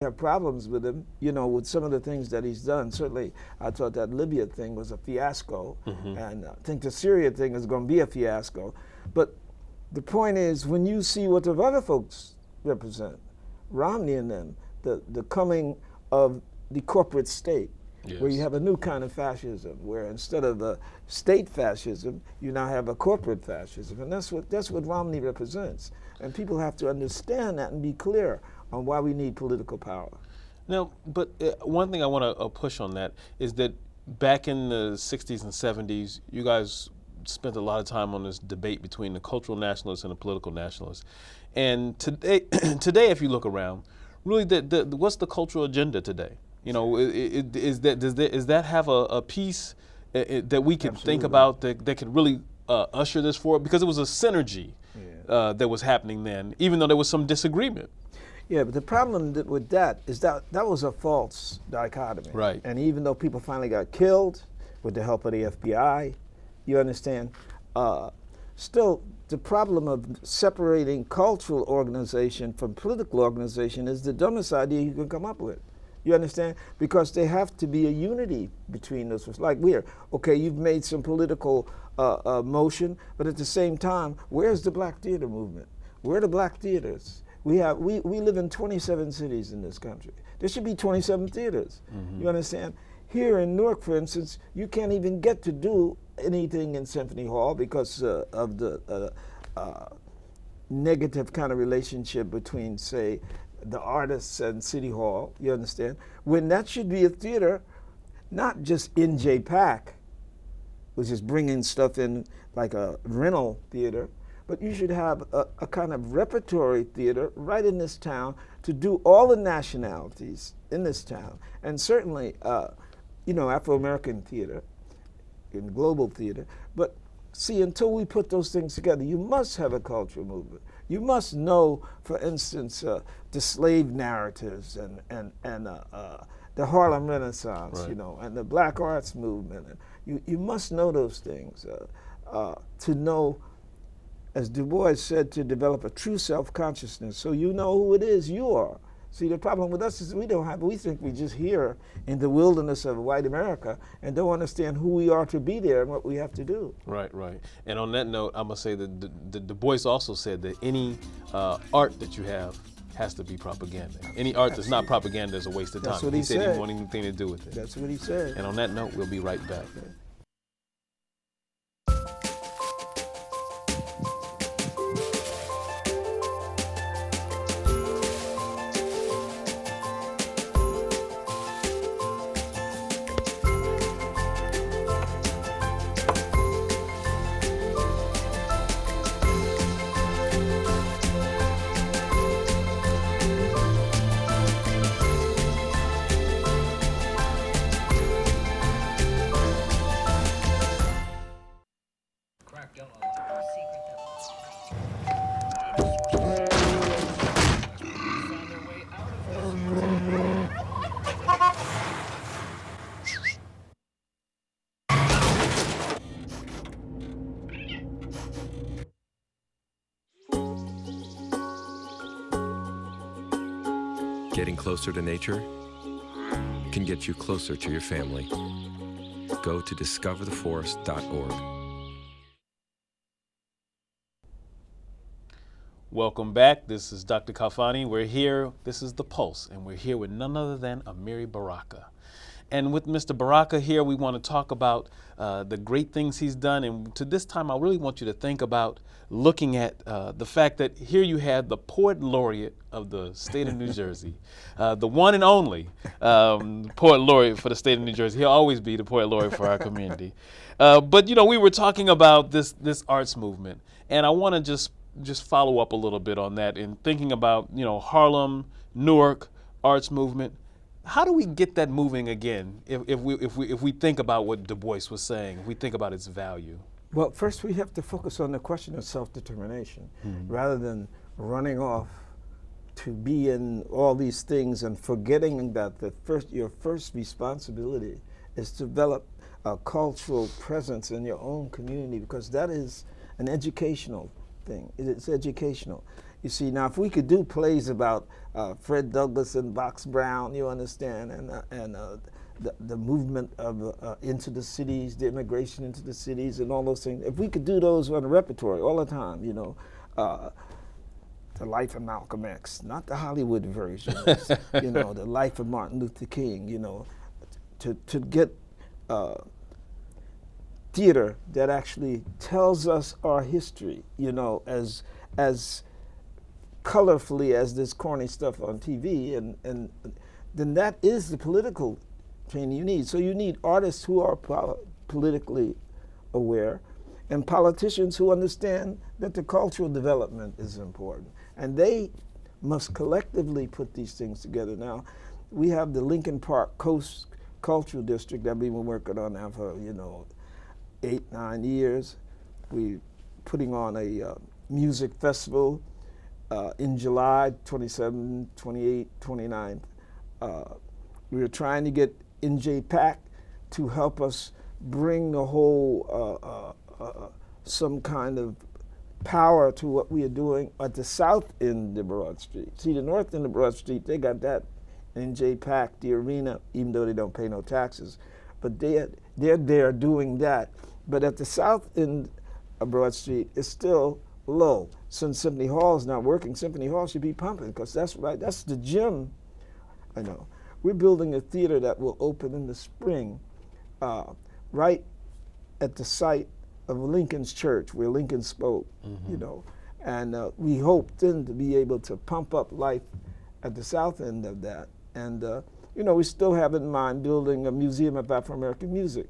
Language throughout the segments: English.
have problems with him, with some of the things that he's done. Certainly, I thought that Libya thing was a fiasco, and I think the Syria thing is going to be a fiasco. But the point is, when you see what the other folks represent, Romney and them, the coming of the corporate state, where you have a new kind of fascism, where instead of a state fascism, you now have a corporate fascism, and that's what Romney represents. And people have to understand that and be clear on why we need political power. Now, but one thing I want to push on that is that back in the 60s and 70s, you guys spent a lot of time on this debate between the cultural nationalists and the political nationalists. And today, if you look around, really, what's the cultural agenda today? Does that have a piece that we can think about that could really usher this forward? Because it was a synergy that was happening then, even though there was some disagreement. Yeah, but the problem with that is that was a false dichotomy. Right. And even though people finally got killed with the help of the FBI, you understand, still the problem of separating cultural organization from political organization is the dumbest idea you can come up with. You understand? Because there have to be a unity between those. Like you've made some political motion, but at the same time, where's the black theater movement? Where are the black theaters? We live in 27 cities in this country. There should be 27 theaters. You understand? Here in Newark, for instance, you can't even get to do anything in Symphony Hall because of the negative kind of relationship between, say, the artists and City Hall. You understand? When that should be a theater, not just in J-PAC, which is bringing stuff in like a rental theater, but you should have a kind of repertory theater right in this town to do all the nationalities in this town. And certainly, Afro-American theater and global theater. But see, until we put those things together, you must have a cultural movement. You must know, for instance, the slave narratives and the Harlem Renaissance, right. And the Black Arts movement. You must know those things to know, as Du Bois said, to develop a true self-consciousness, so you know who it is you are. See, the problem with us is we think we're just here in the wilderness of white America and don't understand who we are to be there and what we have to do. Right. And on that note, I'm going to say that Du Bois also said that any art that you have has to be propaganda. Any art that's not propaganda is a waste of time. That's what he said. He didn't want anything to do with it. That's what he said. And on that note, we'll be right back. Okay. Getting closer to nature can get you closer to your family. Go to discovertheforest.org. Welcome back. This is Dr. Khalfani. We're here. This is The Pulse, and we're here with none other than Amiri Baraka. And with Mr. Baraka here, we want to talk about the great things he's done. And to this time, I really want you to think about looking at the fact that here you had the Poet Laureate of the state of New Jersey, the one and only Poet Laureate for the state of New Jersey. He'll always be the Poet Laureate for our community. But, we were talking about this arts movement, and I want to just follow up a little bit on that in thinking about, Harlem, Newark, arts movement. How do we get that moving again if we think about what Du Bois was saying, if we think about its value? Well, first we have to focus on the question of self-determination rather than running off to be in all these things and forgetting that your first responsibility is to develop a cultural presence in your own community, because that is an educational thing. It's educational. You see, now if we could do plays about Fred Douglass and Box Brown, you understand, and the movement of into the cities, the immigration into the cities, and all those things. If we could do those on the repertory all the time, the life of Malcolm X, not the Hollywood version, the life of Martin Luther King, to get theater that actually tells us our history, as colorfully as this corny stuff on TV, and then that is the political training you need. So you need artists who are politically aware and politicians who understand that the cultural development is important. And they must collectively put these things together. Now, we have the Lincoln Park Coast Cultural District that we've been working on now for, 8-9 years. We're putting on a music festival in July 27, 28, 29. We were trying to get NJPAC to help us bring the whole some kind of power to what we are doing at the south end of Broad Street. See, the north end of Broad Street, they got that NJPAC, the arena, even though they don't pay no taxes. But they're there doing that. But at the south end of Broad Street, it's still low. Since Symphony Hall is not working, Symphony Hall should be pumping, because that's right, that's the gym. I know. We're building a theater that will open in the spring, right at the site of Lincoln's church, where Lincoln spoke, and we hope then to be able to pump up life at the south end of that. And we still have in mind building a museum of Afro-American music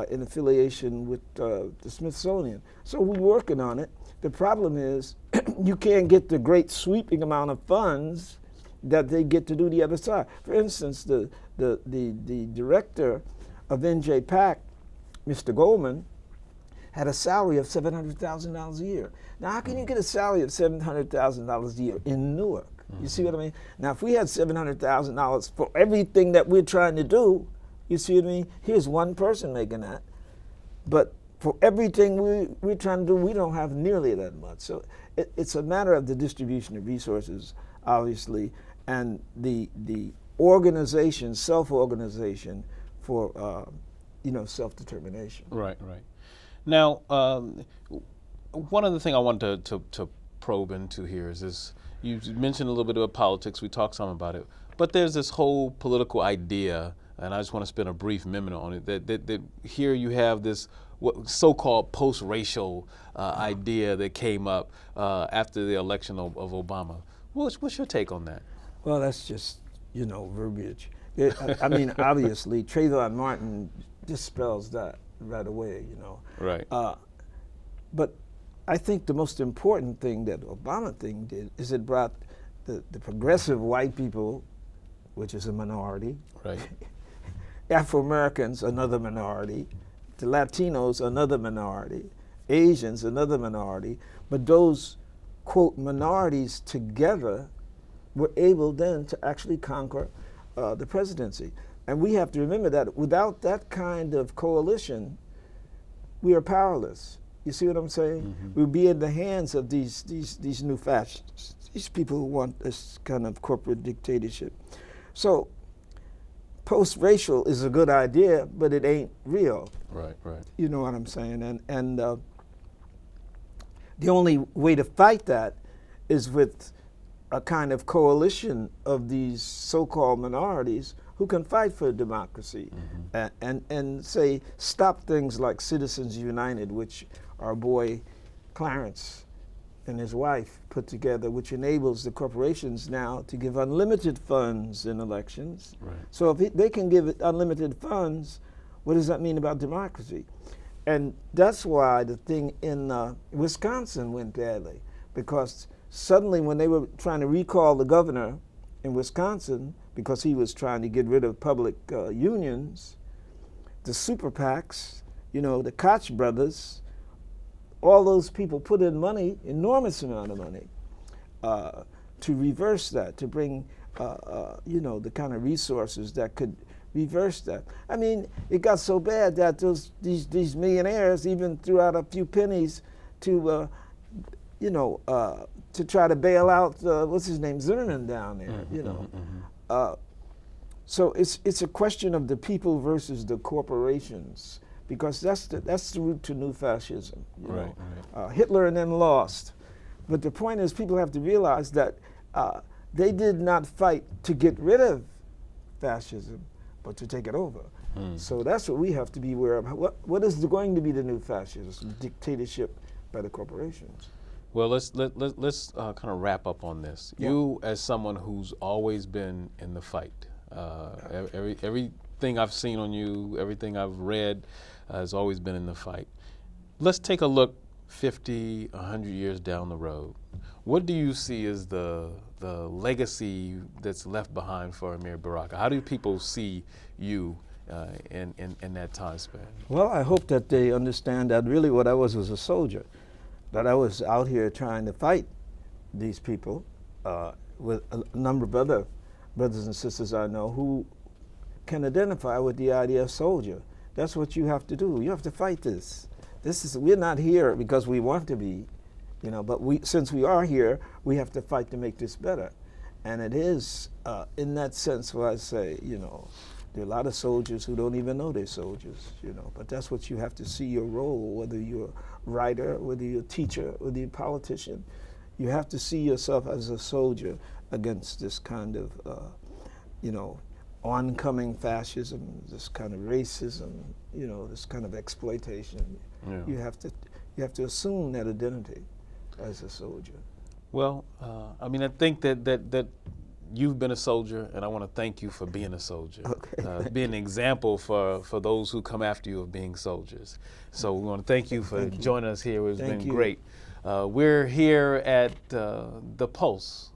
in affiliation with the Smithsonian. So we're working on it. The problem is you can't get the great sweeping amount of funds that they get to do the other side. For instance, the director of NJPAC, Mr. Goldman, had a salary of $700,000 a year. Now, how can you get a salary of $700,000 a year in Newark? You see what I mean? Now, if we had $700,000 for everything that we're trying to do, you see what I mean? Here's one person making that. But for everything we're trying to do, we don't have nearly that much. So it's a matter of the distribution of resources, obviously, and the organization, self-organization for self-determination. Right. Now, one other thing I wanted to probe into here is this. You mentioned a little bit about politics. We talked some about it. But there's this whole political idea, and I just want to spend a brief minute on it, that here you have this so-called post-racial idea that came up after the election of Obama. What's your take on that? Well, that's just, verbiage. Obviously, Trayvon Martin dispels that right away, Right. But I think the most important thing that Obama thing did is it brought the progressive white people, which is a minority, right, Afro-Americans, another minority, the Latinos, another minority, Asians, another minority, but those, quote, minorities together were able then to actually conquer the presidency. And we have to remember that without that kind of coalition, we are powerless. You see what I'm saying? Mm-hmm. We'll be in the hands of these new fascists, these people who want this kind of corporate dictatorship. So post-racial is a good idea, but it ain't real. Right. You know what I'm saying? And the only way to fight that is with a kind of coalition of these so-called minorities who can fight for democracy, mm-hmm. and say, stop things like Citizens United, which our boy Clarence and his wife put together, which enables the corporations now to give unlimited funds in elections. Right. So if they can give it unlimited funds, what does that mean about democracy? And that's why the thing in Wisconsin went badly, because suddenly when they were trying to recall the governor in Wisconsin, because he was trying to get rid of public unions, the super PACs, the Koch brothers, all those people put in money, enormous amount of money, to reverse that, to bring, the kind of resources that could reverse that. I mean, it got so bad that these millionaires even threw out a few pennies to, to try to bail out what's his name, Zimmerman down there. You know, so it's a question of the people versus the corporations, because that's the route to new fascism. You know? Hitler and them lost, but the point is people have to realize that they did not fight to get rid of fascism, but to take it over. So that's what we have to be aware of. What is going to be the new fascism? Dictatorship by the corporations. Well, let's kind of wrap up on this. Yeah. You, as someone who's always been in the fight, everything I've seen on you, everything I've read, has always been in the fight. Let's take a look 50, 100 years down the road. What do you see as the legacy that's left behind for Amiri Baraka? How do people see you in that time span? Well, I hope that they understand that really what I was a soldier, that I was out here trying to fight these people with a number of other brothers and sisters I know who can identify with the idea of soldier. That's what you have to do. You have to fight this. We're not here because we want to be, you know, but since we are here, we have to fight to make this better. And it is, in that sense, where I say, you know, there are a lot of soldiers who don't even know they're soldiers, you know, but that's what you have to see your role, whether you're a writer, whether you're a teacher, whether you're a politician. You have to see yourself as a soldier against this kind of, you know, oncoming fascism, this kind of racism, you know, this kind of exploitation. Yeah. You have to assume that identity as a soldier. Well, I mean, I think that you've been a soldier, and I want to thank you for being a soldier. Okay. Being an example for those who come after you of being soldiers. So we want to thank you for joining us here. It's been great. We're here at the Pulse,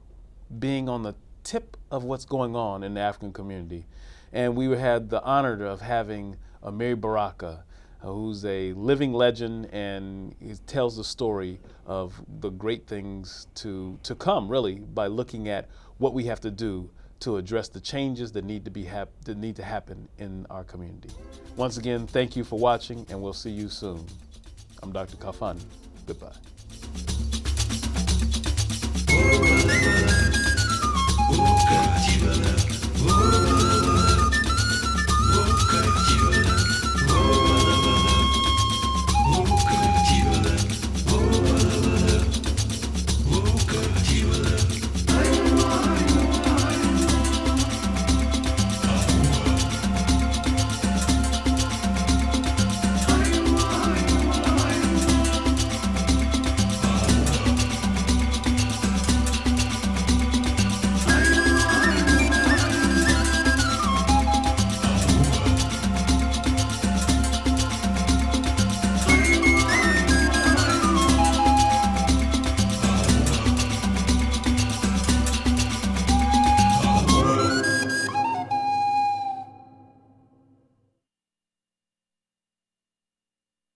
being on the tip of what's going on in the African community. And we had the honor of having Amiri Baraka, who's a living legend, and he tells the story of the great things to come, really, by looking at what we have to do to address the changes that need to happen in our community. Once again, thank you for watching, and we'll see you soon. I'm Dr. Khalfani. Goodbye. Oh God, you